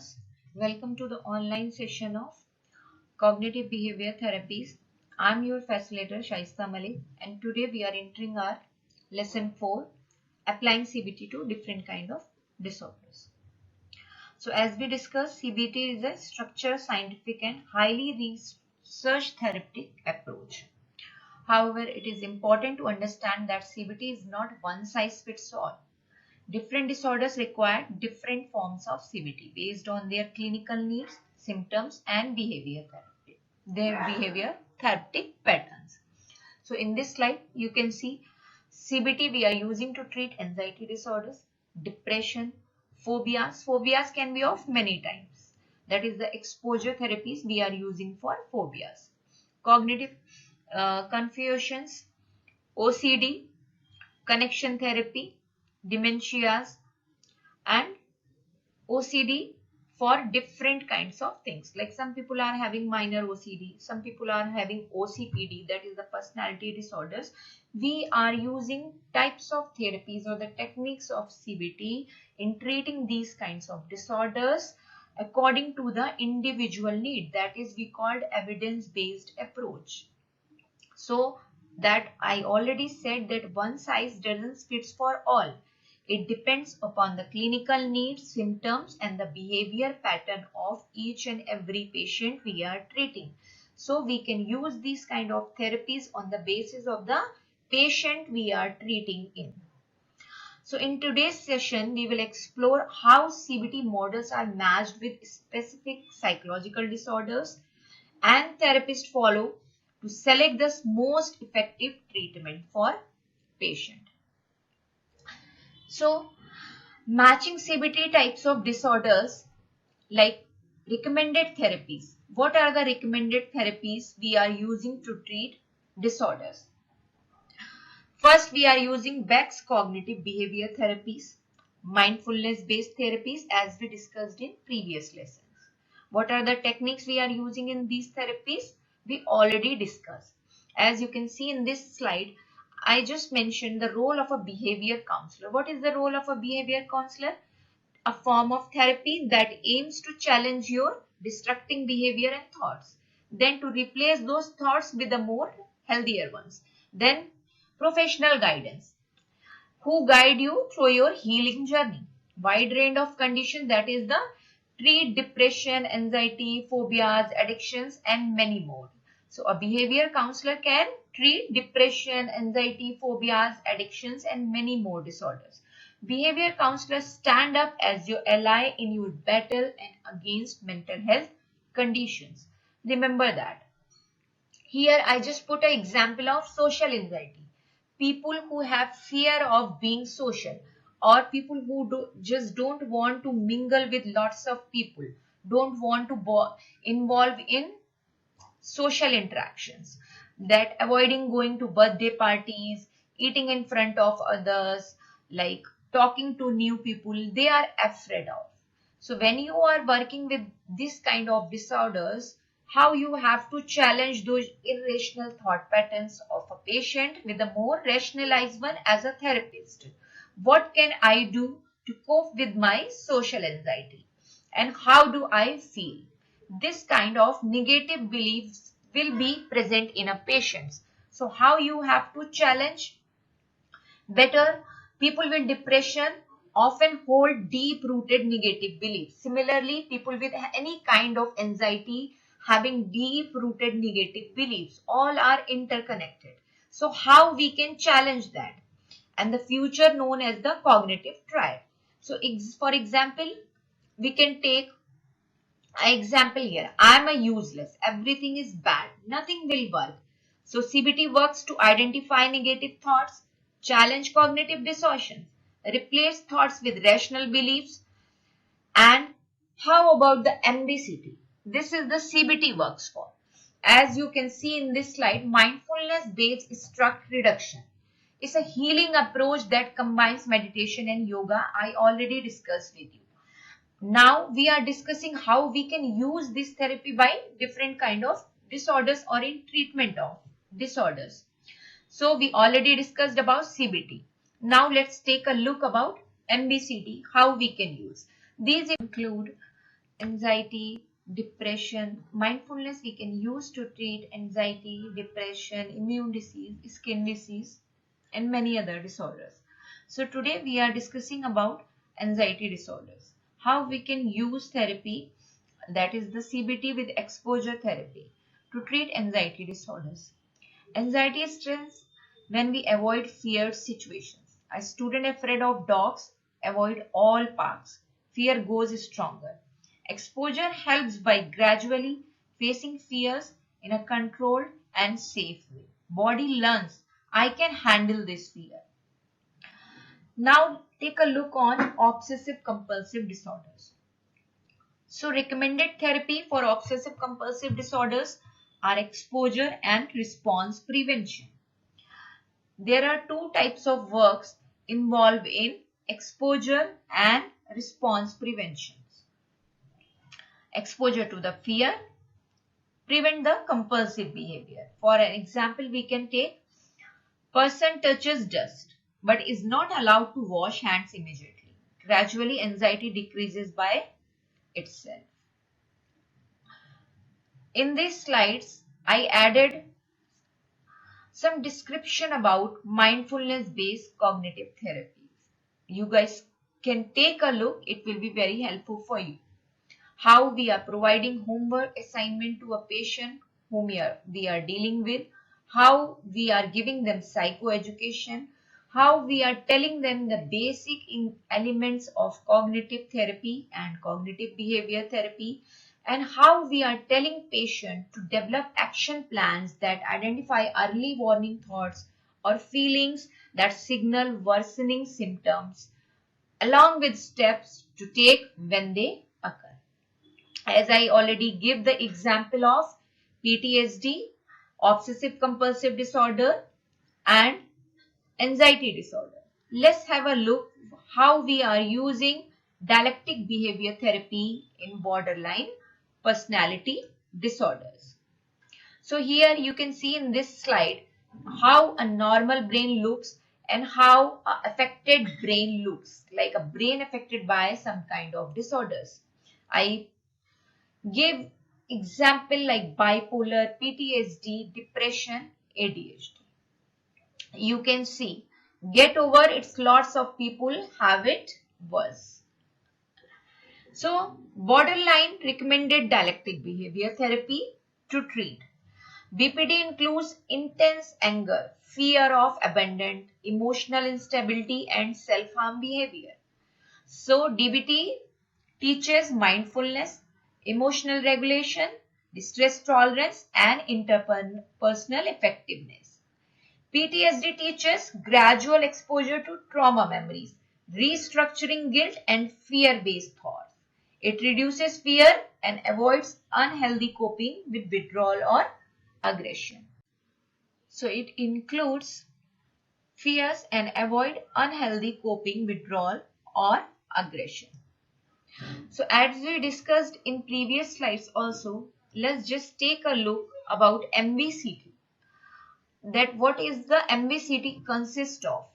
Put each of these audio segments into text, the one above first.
class. Welcome to the online session of Cognitive Behavior Therapies. I'm your facilitator Shaista Malik, and today we are entering our lesson 4, applying CBT to different kind of disorders. So as we discussed, CBT is a structured, scientific and highly research therapeutic approach. However, it is important to understand that CBT is not one size fits all. Different disorders require different forms of CBT based on their clinical needs, symptoms, and behavior therapeutic patterns. So in this slide, you can see CBT we are using to treat anxiety disorders, depression, phobias. Phobias can be of many types. That is the exposure therapies we are using for phobias. Cognitive confusions, OCD, connection therapy, dementias and OCD for different kinds of things. Like some people are having minor OCD, some people are having OCPD, that is the personality disorders. We are using types of therapies or the techniques of CBT in treating these kinds of disorders according to the individual need. That is we called evidence-based approach. So that I already said that one size doesn't fit for all. It depends upon the clinical needs, symptoms and the behavior pattern of each and every patient we are treating. So we can use these kind of therapies on the basis of the patient we are treating in. So in today's session, we will explore how CBT models are matched with specific psychological disorders and therapists follow to select the most effective treatment for patient. So, matching CBT types of disorders like recommended therapies. What are the recommended therapies we are using to treat disorders? First, we are using Beck's cognitive behavior therapies, mindfulness-based therapies as we discussed in previous lessons. What are the techniques we are using in these therapies? We already discussed. As you can see in this slide, I just mentioned the role of a behavior counselor. What is the role of a behavior counselor? A form of therapy that aims to challenge your destructive behavior and thoughts. Then to replace those thoughts with the more healthier ones. Then professional guidance, who guide you through your healing journey. Wide range of conditions, that is the treat depression, anxiety, phobias, addictions and many more. So a behavior counselor can treat depression, anxiety, phobias, addictions and many more disorders. Behavior counselors stand up as your ally in your battle and against mental health conditions. Remember that. Here I just put an example of social anxiety. People who have fear of being social, or people who just don't want to mingle with lots of people, don't want to involve in social interactions, that avoiding going to birthday parties, eating in front of others, like talking to new people, they are afraid of. So when you are working with this kind of disorders, how you have to challenge those irrational thought patterns of a patient with a more rationalized one as a therapist. What can I do to cope with my social anxiety? And how do I feel? This kind of negative beliefs will be present in a patient. So how you have to challenge? Better, people with depression often hold deep-rooted negative beliefs. Similarly, people with any kind of anxiety having deep-rooted negative beliefs, all are interconnected. So how we can challenge that? And the future known as the cognitive triad. So for example, we can take an example here. I am a useless. Everything is bad. Nothing will work. So CBT works to identify negative thoughts, challenge cognitive distortion, replace thoughts with rational beliefs. And how about the MBCT? This is the CBT works for. As you can see in this slide, mindfulness-based stress reduction. It's a healing approach that combines meditation and yoga. I already discussed with you. Now we are discussing how we can use this therapy by different kind of disorders or in treatment of disorders. So we already discussed about CBT. Now let's take a look about MBCT, how we can use. These include anxiety, depression. Mindfulness we can use to treat anxiety, depression, immune disease, skin disease, and many other disorders. So today we are discussing about anxiety disorders. How we can use therapy, that is the CBT with exposure therapy, to treat anxiety disorders. Anxiety strengthens when we avoid feared situations. A student afraid of dogs avoid all parks. Fear goes stronger. Exposure helps by gradually facing fears in a controlled and safe way. Body learns, I can handle this fear. Now take a look on obsessive compulsive disorders. So recommended therapy for obsessive compulsive disorders are exposure and response prevention. There are two types of works involved in exposure and response prevention. Exposure to the fear, prevent the compulsive behavior. For an example, we can take person touches dust but is not allowed to wash hands immediately. Gradually, anxiety decreases by itself. In these slides, I added some description about mindfulness-based cognitive therapies. You guys can take a look. It will be very helpful for you. How we are providing homework assignment to a patient whom we are dealing with, how we are giving them psychoeducation, how we are telling them the basic elements of cognitive therapy and cognitive behavior therapy, and how we are telling patient to develop action plans that identify early warning thoughts or feelings that signal worsening symptoms, along with steps to take when they occur. As I already give the example of PTSD, obsessive compulsive disorder, and anxiety disorder. Let's have a look how we are using dialectic behavior therapy in borderline personality disorders. So here you can see in this slide how a normal brain looks and how an affected brain looks, like a brain affected by some kind of disorders. I give example like bipolar, PTSD, depression, ADHD. You can see, get over it's lots of people have it worse. So, borderline recommended dialectic behavior therapy to treat. BPD includes intense anger, fear of abandonment, emotional instability, and self-harm behavior. So, DBT teaches mindfulness, emotional regulation, distress tolerance, and interpersonal effectiveness. PTSD teaches gradual exposure to trauma memories, restructuring guilt and fear-based thoughts. It reduces fear and avoids unhealthy coping with withdrawal or aggression. So it includes fears and avoid unhealthy coping, withdrawal or aggression. So as we discussed in previous slides also, let's just take a look about MBCT. That what is the MBCT consist of?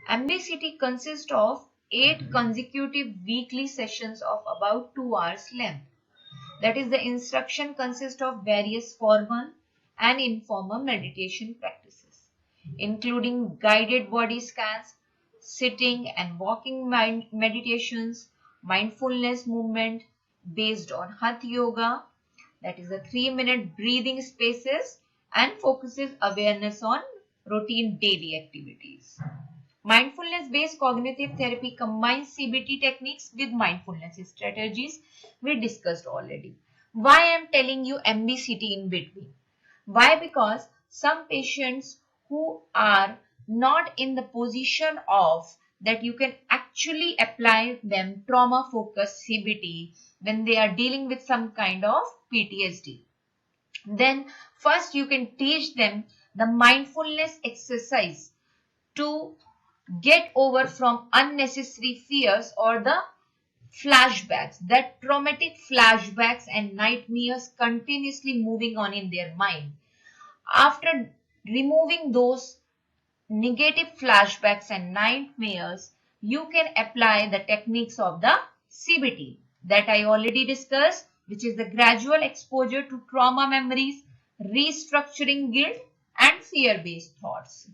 MBCT consists of 8 consecutive weekly sessions of about 2 hours length. That is, the instruction consists of various formal and informal meditation practices, including guided body scans, sitting and walking meditations, mindfulness movement based on Hatha Yoga, that is the 3-minute breathing spaces, and focuses awareness on routine daily activities. Mindfulness-based cognitive therapy combines CBT techniques with mindfulness strategies we discussed already. Why I am telling you MBCT in between? Why? Because some patients who are not in the position of that you can actually apply them trauma-focused CBT when they are dealing with some kind of PTSD. Then first you can teach them the mindfulness exercise to get over from unnecessary fears or the flashbacks, that traumatic flashbacks and nightmares continuously moving on in their mind. After removing those negative flashbacks and nightmares, you can apply the techniques of the CBT. that I already discussed, which is the gradual exposure to trauma memories, restructuring guilt, and fear-based thoughts.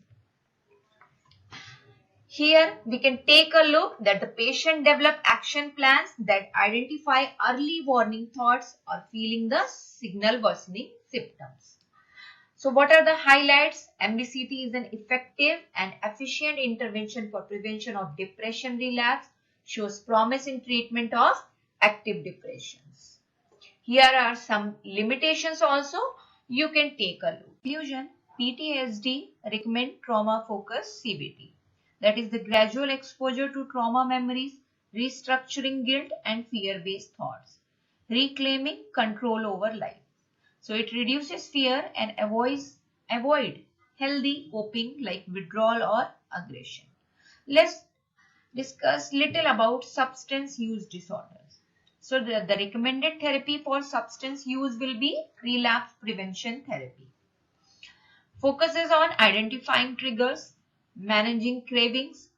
Here we can take a look that the patient develop action plans that identify early warning thoughts or feeling the signal worsening symptoms. So what are the highlights? MBCT is an effective and efficient intervention for prevention of depression relapse, shows promise in treatment of active depressions. Here are some limitations also. You can take a look. Conclusion: PTSD recommend trauma-focused CBT. That is the gradual exposure to trauma memories, restructuring guilt and fear-based thoughts, reclaiming control over life. So it reduces fear and avoid healthy coping like withdrawal or aggression. Let's discuss little about substance use disorders. So the recommended therapy for substance use will be relapse prevention therapy. Focuses on identifying triggers, managing cravings,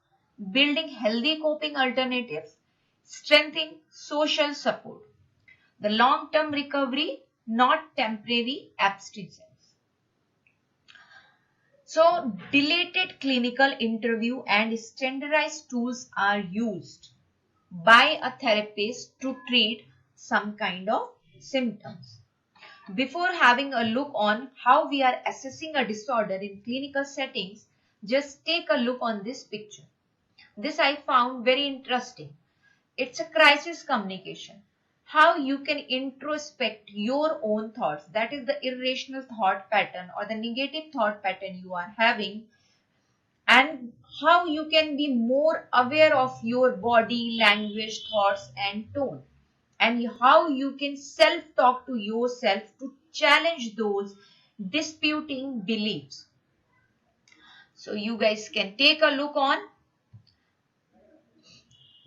building healthy coping alternatives, strengthening social support. The long-term recovery, not temporary abstinence. So, dilated clinical interview and standardized tools are used by a therapist to treat some kind of symptoms. Before having a look on how we are assessing a disorder in clinical settings, just take a look on this picture. This I found very interesting. It's a crisis communication. How you can introspect your own thoughts, that is the irrational thought pattern or the negative thought pattern you are having, and how you can be more aware of your body, language, thoughts and tone, and how you can self-talk to yourself to challenge those disputing beliefs. So you guys can take a look on.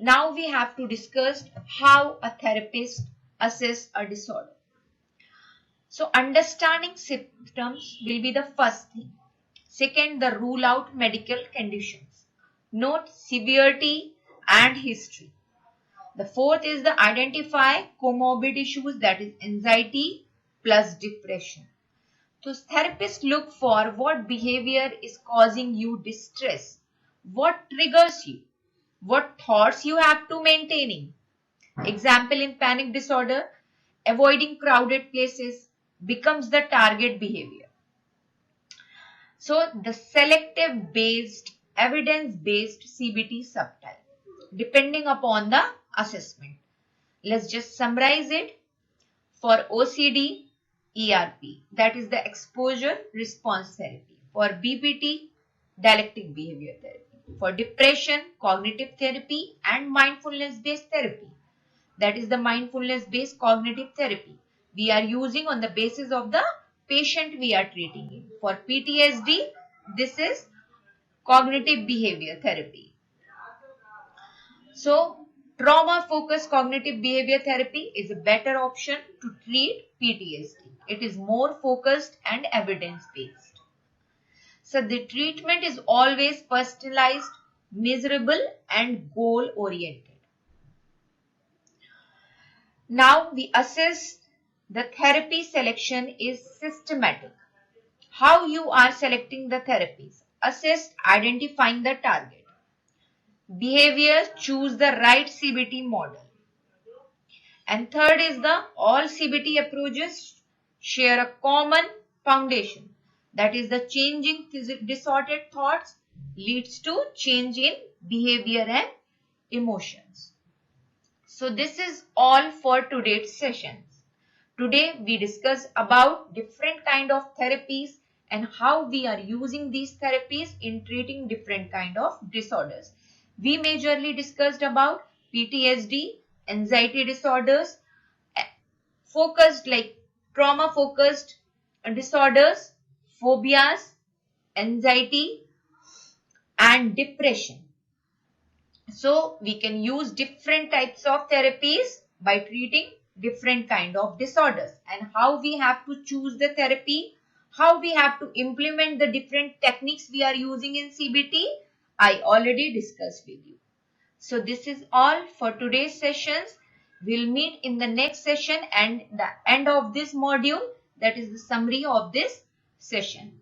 Now we have to discuss how a therapist assess a disorder. So understanding symptoms will be the first thing. Second, the rule out medical conditions. Note severity and history. The fourth is the identify comorbid issues, that is anxiety plus depression. So therapists look for what behavior is causing you distress, what triggers you, what thoughts you have to maintaining. Example, in panic disorder, avoiding crowded places becomes the target behavior. So the selective based, evidence based CBT subtype depending upon the assessment. Let's just summarize it. For OCD, ERP, that is the exposure response therapy. For BPT, dialectic behavior therapy. For depression, cognitive therapy and mindfulness based therapy. That is the mindfulness based cognitive therapy we are using on the basis of the patient we are treating in. For PTSD, this is cognitive behavior therapy. So, trauma-focused cognitive behavior therapy is a better option to treat PTSD. It is more focused and evidence-based. So, the treatment is always personalized, measurable, and goal-oriented. Now, we assess the therapy selection is systematic. How you are selecting the therapies. Assess identifying the target. Behavior, choose the right CBT model. And third is the all CBT approaches share a common foundation. That is the changing disordered thoughts leads to change in behavior and emotions. So this is all for today's sessions. Today we discussed about different kind of therapies and how we are using these therapies in treating different kind of disorders. We majorly discussed about PTSD, anxiety disorders, focused like trauma focused disorders, phobias, anxiety and depression. So we can use different types of therapies by treating different kind of disorders, and how we have to choose the therapy, how we have to implement the different techniques we are using in CBT, I already discussed with you. So this is all for today's sessions. We'll meet in the next session and the end of this module, that is the summary of this session.